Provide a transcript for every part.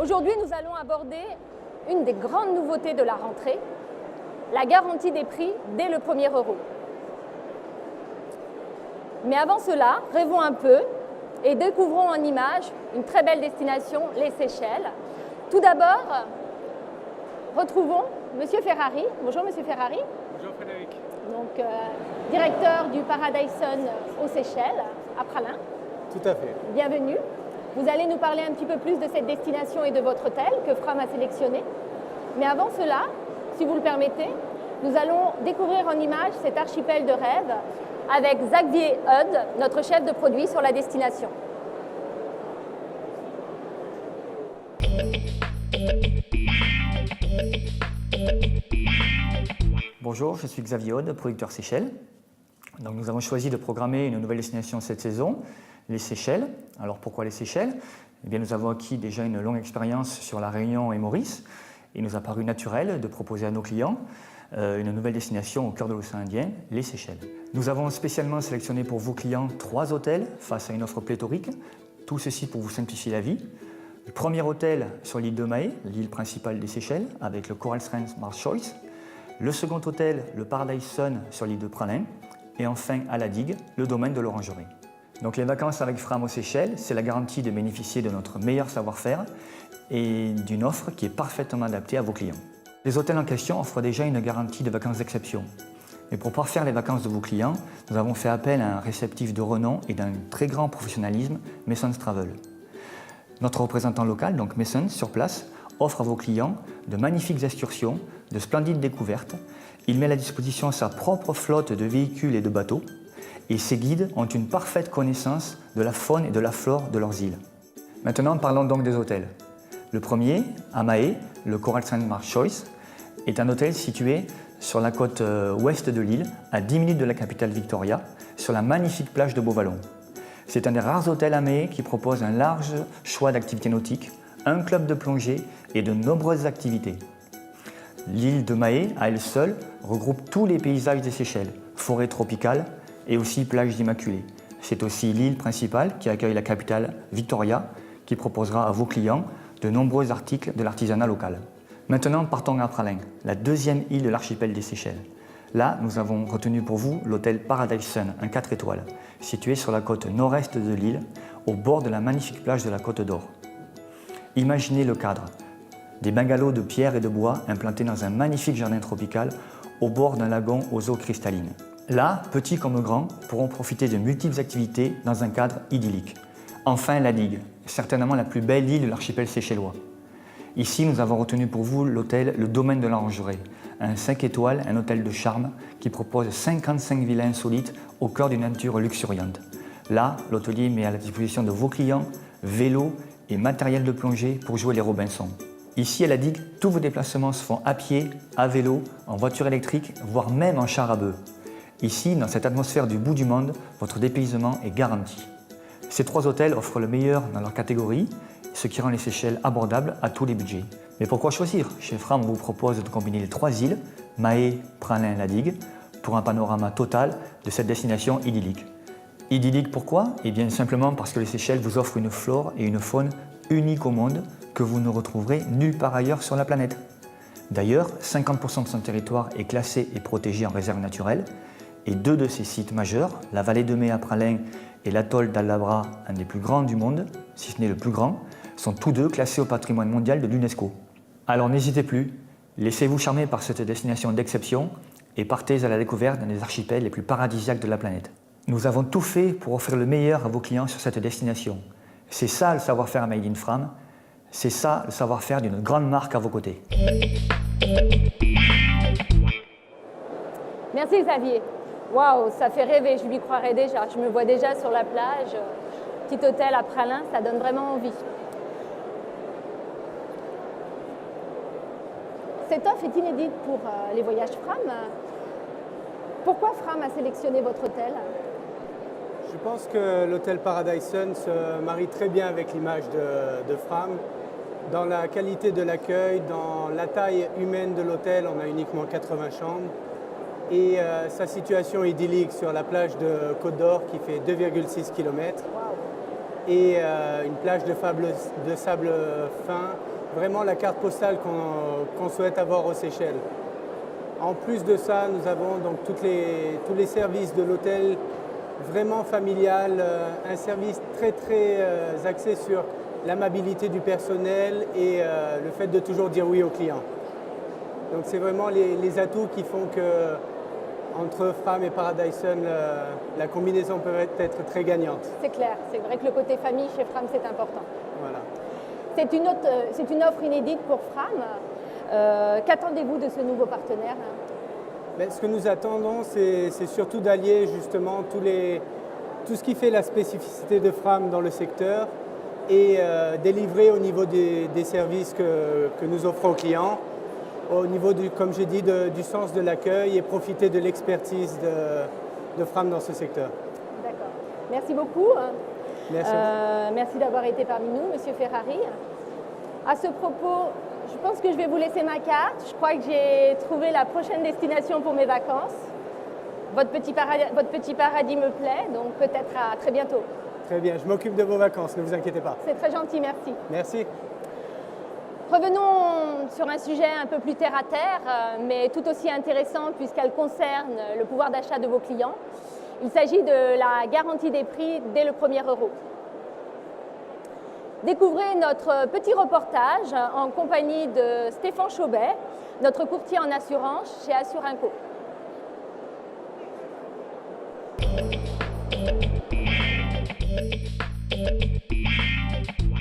Aujourd'hui, nous allons aborder une des grandes nouveautés de la rentrée, la garantie des prix dès le premier euro. Mais avant cela, rêvons un peu et découvrons en images une très belle destination, les Seychelles. Tout d'abord, retrouvons Monsieur Ferrari. Bonjour Monsieur Ferrari. Bonjour Frédéric. Donc, directeur du Paradise Sun aux Seychelles, à Praslin. Tout à fait. Bienvenue. Vous allez nous parler un petit peu plus de cette destination et de votre hôtel que Fram a sélectionné. Mais avant cela, si vous le permettez, nous allons découvrir en images cet archipel de rêve avec Xavier Hud, notre chef de produit sur la destination. Bonjour, je suis Xavier Hud, producteur Seychelles. Donc nous avons choisi de programmer une nouvelle destination cette saison, les Seychelles. Alors pourquoi les Seychelles? Eh bien, nous avons acquis déjà une longue expérience sur la Réunion et Maurice. Il nous a paru naturel de proposer à nos clients une nouvelle destination au cœur de l'océan Indien, les Seychelles. Nous avons spécialement sélectionné pour vos clients 3 hôtels face à une offre pléthorique, tout ceci pour vous simplifier la vie. Le premier hôtel sur l'île de Mahé, l'île principale des Seychelles, avec le Coral Strand Mars Choice. Le second hôtel, le Paradise Sun sur l'île de Praslin. Et enfin, à la digue, le domaine de l'Orangerie. Donc les vacances avec Fram aux Seychelles, c'est la garantie de bénéficier de notre meilleur savoir-faire et d'une offre qui est parfaitement adaptée à vos clients. Les hôtels en question offrent déjà une garantie de vacances d'exception. Mais pour parfaire les vacances de vos clients, nous avons fait appel à un réceptif de renom et d'un très grand professionnalisme, Messons Travel. Notre représentant local, donc Messons, sur place, offre à vos clients de magnifiques excursions, de splendides découvertes. Il met à la disposition sa propre flotte de véhicules et de bateaux. Et ces guides ont une parfaite connaissance de la faune et de la flore de leurs îles. Maintenant, parlons donc des hôtels. Le premier, à Mahé, le Coral Strand Mars Choice, est un hôtel situé sur la côte ouest de l'île, à 10 minutes de la capitale Victoria, sur la magnifique plage de Beauvallon. C'est un des rares hôtels à Mahé qui propose un large choix d'activités nautiques, un club de plongée et de nombreuses activités. L'île de Mahé, à elle seule, regroupe tous les paysages des Seychelles, forêts tropicales et aussi plages immaculées. C'est aussi l'île principale qui accueille la capitale Victoria, qui proposera à vos clients de nombreux articles de l'artisanat local. Maintenant, partons à Praslin, la deuxième île de l'archipel des Seychelles. Là, nous avons retenu pour vous l'hôtel Paradise Sun, un 4 étoiles, situé sur la côte nord-est de l'île, au bord de la magnifique plage de la Côte d'Or. Imaginez le cadre. Des bungalows de pierre et de bois implantés dans un magnifique jardin tropical au bord d'un lagon aux eaux cristallines. Là, petits comme grands pourront profiter de multiples activités dans un cadre idyllique. Enfin, la digue, certainement la plus belle île de l'archipel séchellois. Ici, nous avons retenu pour vous l'hôtel Le Domaine de l'Orangerie, un 5 étoiles, un hôtel de charme qui propose 55 villas insolites au cœur d'une nature luxuriante. Là, l'hôtelier met à la disposition de vos clients vélos et matériel de plongée pour jouer les Robinson. Ici, à la digue, tous vos déplacements se font à pied, à vélo, en voiture électrique, voire même en char à bœuf. Ici, dans cette atmosphère du bout du monde, votre dépaysement est garanti. Ces 3 hôtels offrent le meilleur dans leur catégorie, ce qui rend les Seychelles abordables à tous les budgets. Mais pourquoi choisir? Chez Fram, on vous propose de combiner les 3 îles, Mahé, Praslin et la digue, pour un panorama total de cette destination idyllique. Idyllique pourquoi? Eh bien simplement parce que les Seychelles vous offrent une flore et une faune uniques au monde que vous ne retrouverez nulle part ailleurs sur la planète. D'ailleurs, 50% de son territoire est classé et protégé en réserve naturelle, et 2 de ses sites majeurs, la vallée de Mai à Praslin et l'atoll d'Aldabra, un des plus grands du monde, si ce n'est le plus grand, sont tous 2 classés au patrimoine mondial de l'UNESCO. Alors n'hésitez plus, laissez-vous charmer par cette destination d'exception et partez à la découverte d'un des archipels les plus paradisiaques de la planète. Nous avons tout fait pour offrir le meilleur à vos clients sur cette destination. C'est ça le savoir-faire Made in Fram, c'est ça le savoir-faire d'une grande marque à vos côtés. Merci Xavier. Waouh, ça fait rêver, je lui croirais déjà. Je me vois déjà sur la plage, petit hôtel à Praslin, ça donne vraiment envie. Cette offre est inédite pour les voyages Fram. Pourquoi Fram a sélectionné votre hôtel? Je pense que l'hôtel Paradise Sun se marie très bien avec l'image de Fram. Dans la qualité de l'accueil, dans la taille humaine de l'hôtel, on a uniquement 80 chambres. Et sa situation idyllique sur la plage de Côte d'Or qui fait 2,6 km. et une plage de sable fin. Vraiment la carte postale qu'on souhaite avoir aux Seychelles. En plus de ça, nous avons donc tous les services de l'hôtel vraiment familial, un service très axé sur l'amabilité du personnel et le fait de toujours dire oui aux clients. Donc c'est vraiment les atouts qui font que entre Fram et Paradisen, la combinaison peut être très gagnante. C'est clair, c'est vrai que le côté famille chez Fram c'est important. Voilà. C'est une offre inédite pour Fram. Qu'attendez-vous de ce nouveau partenaire? Ce que nous attendons, c'est surtout d'allier justement tout ce qui fait la spécificité de Fram dans le secteur et délivrer au niveau des services que nous offrons aux clients, au niveau, comme j'ai dit, du sens de l'accueil et profiter de l'expertise de Fram dans ce secteur. D'accord. Merci beaucoup. Merci. Merci d'avoir été parmi nous, Monsieur Ferrari. À ce propos, je pense que je vais vous laisser ma carte. Je crois que j'ai trouvé la prochaine destination pour mes vacances. Votre petit paradis me plaît, donc peut-être à très bientôt. Très bien, je m'occupe de vos vacances, ne vous inquiétez pas. C'est très gentil, merci. Merci. Revenons sur un sujet un peu plus terre à terre, mais tout aussi intéressant puisqu'elle concerne le pouvoir d'achat de vos clients. Il s'agit de la garantie des prix dès le premier euro. Découvrez notre petit reportage en compagnie de Stéphane Chaubet, notre courtier en assurance chez Assurinco.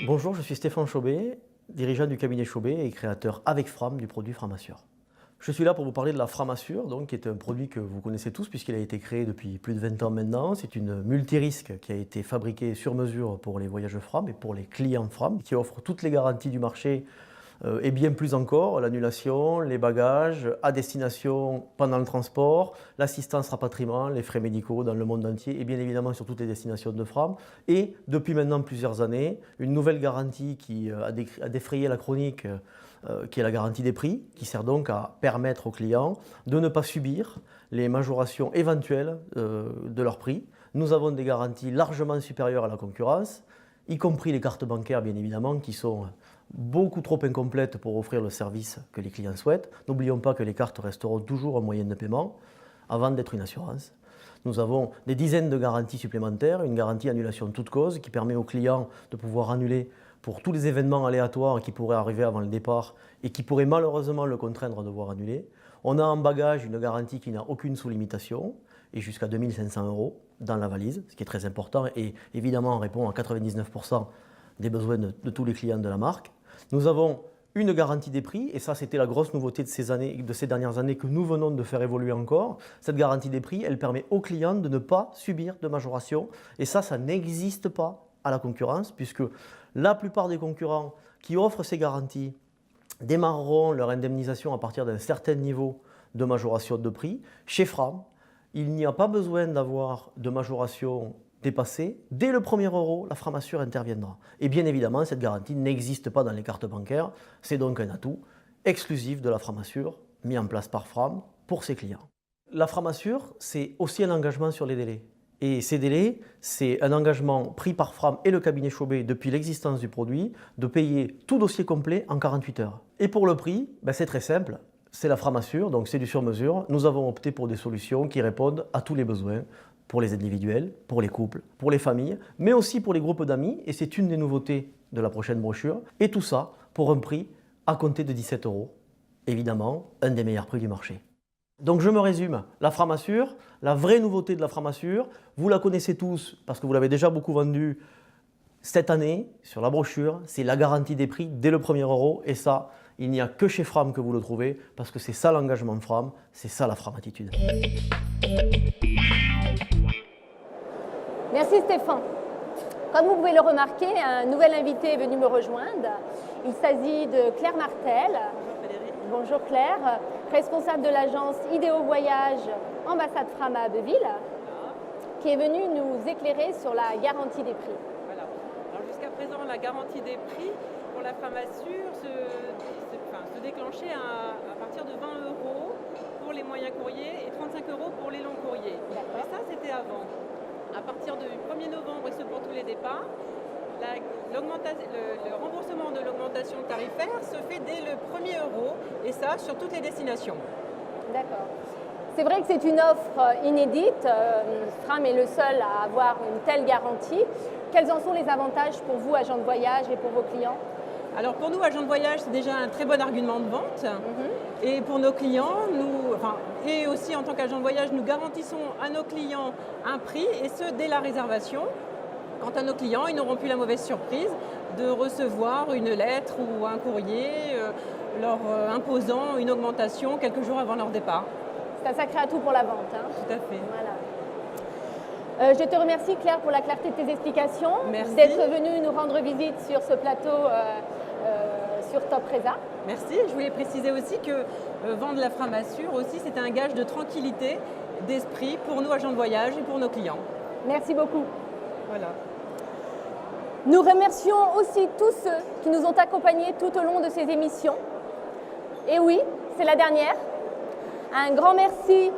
Bonjour, je suis Stéphane Chaubet, dirigeant du cabinet Chaubet et créateur avec Fram du produit Framassure. Je suis là pour vous parler de la Framassure, qui est un produit que vous connaissez tous puisqu'il a été créé depuis plus de 20 ans maintenant. C'est une multirisque qui a été fabriquée sur mesure pour les voyages Fram et pour les clients Fram, qui offre toutes les garanties du marché et bien plus encore, l'annulation, les bagages, à destination pendant le transport, l'assistance rapatriement, les frais médicaux dans le monde entier et bien évidemment sur toutes les destinations de Fram. Et depuis maintenant plusieurs années, une nouvelle garantie qui a défrayé la chronique, qui est la garantie des prix, qui sert donc à permettre aux clients de ne pas subir les majorations éventuelles de leurs prix. Nous avons des garanties largement supérieures à la concurrence, y compris les cartes bancaires bien évidemment, qui sont beaucoup trop incomplètes pour offrir le service que les clients souhaitent. N'oublions pas que les cartes resteront toujours un moyen de paiement avant d'être une assurance. Nous avons des dizaines de garanties supplémentaires, une garantie annulation toute cause qui permet aux clients de pouvoir annuler pour tous les événements aléatoires qui pourraient arriver avant le départ et qui pourraient malheureusement le contraindre à devoir annuler. On a en bagage une garantie qui n'a aucune sous-limitation et jusqu'à 2 500 € dans la valise, ce qui est très important et évidemment répond à 99% des besoins de tous les clients de la marque. Nous avons une garantie des prix, et ça c'était la grosse nouveauté de ces dernières années que nous venons de faire évoluer encore. Cette garantie des prix, elle permet aux clients de ne pas subir de majoration, et ça n'existe pas à la concurrence, puisque la plupart des concurrents qui offrent ces garanties démarreront leur indemnisation à partir d'un certain niveau de majoration de prix. Chez Fram, il n'y a pas besoin d'avoir de majoration dépassée. Dès le premier euro, la Framassure interviendra. Et bien évidemment, cette garantie n'existe pas dans les cartes bancaires. C'est donc un atout exclusif de la Framassure, mis en place par Fram pour ses clients. La Framassure, c'est aussi un engagement sur les délais. Et ces délais, c'est un engagement pris par Fram et le cabinet Chaubet depuis l'existence du produit, de payer tout dossier complet en 48 heures. Et pour le prix, c'est très simple. C'est la Framassure, donc c'est du sur-mesure. Nous avons opté pour des solutions qui répondent à tous les besoins, pour les individuels, pour les couples, pour les familles, mais aussi pour les groupes d'amis, et c'est une des nouveautés de la prochaine brochure. Et tout ça pour un prix à compter de 17 €. Évidemment, un des meilleurs prix du marché. Donc je me résume, la Framassure, la vraie nouveauté de la Framassure, vous la connaissez tous parce que vous l'avez déjà beaucoup vendue cette année sur la brochure, c'est la garantie des prix dès le premier euro, et ça, il n'y a que chez Fram que vous le trouvez, parce que c'est ça l'engagement de Fram, c'est ça la Fram-attitude. Merci Stéphane. Comme vous pouvez le remarquer, un nouvel invité est venu me rejoindre. Il s'agit de Claire Martel. Bonjour Frédéric. Bonjour Claire, responsable de l'agence Idéo Voyage, ambassade Fram à Abbeville, qui est venue nous éclairer sur la garantie des prix. Voilà. Alors jusqu'à présent, la garantie des prix pour la Framassure se déclenchait à partir de 20 € pour les moyens courriers et 35 € pour les longs courriers. Et ça, c'était avant. À partir du 1er novembre, et ce pour tous les départs, Le remboursement de l'augmentation tarifaire se fait dès le 1er euro, et ça sur toutes les destinations. D'accord. C'est vrai que c'est une offre inédite. Fram est le seul à avoir une telle garantie. Quels en sont les avantages pour vous, agents de voyage, et pour vos clients? Alors pour nous, agents de voyage, c'est déjà un très bon argument de vente. Et pour nos clients, et aussi en tant qu'agents de voyage, nous garantissons à nos clients un prix, et ce, dès la réservation. Quant à nos clients, ils n'auront plus la mauvaise surprise de recevoir une lettre ou un courrier leur imposant une augmentation quelques jours avant leur départ. C'est un sacré atout pour la vente. Hein. Tout à fait. Voilà. Je te remercie, Claire, pour la clarté de tes explications. Merci. D'être venue nous rendre visite sur ce plateau sur Top Resa. Merci. Je voulais préciser aussi que vendre la Framassure aussi, c'était un gage de tranquillité d'esprit pour nous, agents de voyage, et pour nos clients. Merci beaucoup. Voilà. Nous remercions aussi tous ceux qui nous ont accompagnés tout au long de ces émissions. Et oui, c'est la dernière. Un grand merci.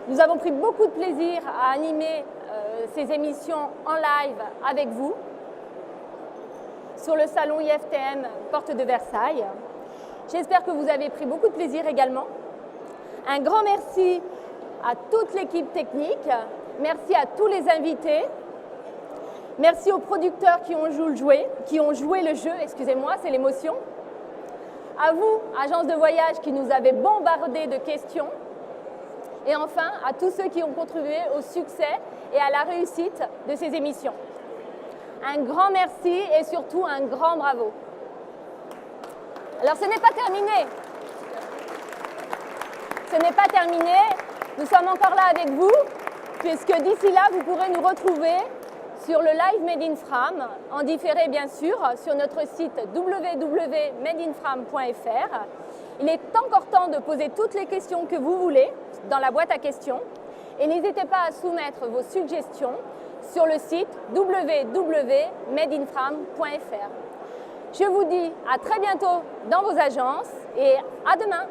Nous avons pris beaucoup de plaisir à animer ces émissions en live avec vous sur le salon IFTM Porte de Versailles. J'espère que vous avez pris beaucoup de plaisir également. Un grand merci à toute l'équipe technique. Merci à tous les invités. Merci aux producteurs qui ont joué le jeu, excusez-moi, c'est l'émotion. À vous, agence de voyage, qui nous avez bombardé de questions. Et enfin, à tous ceux qui ont contribué au succès et à la réussite de ces émissions. Un grand merci et surtout un grand bravo. Alors, ce n'est pas terminé. Ce n'est pas terminé. Nous sommes encore là avec vous, puisque d'ici là, vous pourrez nous retrouver sur le live Made in Fram, en différé bien sûr, sur notre site www.madeinfram.fr. Il est encore temps de poser toutes les questions que vous voulez dans la boîte à questions. Et n'hésitez pas à soumettre vos suggestions sur le site www.madeinfram.fr. Je vous dis à très bientôt dans vos agences et à demain.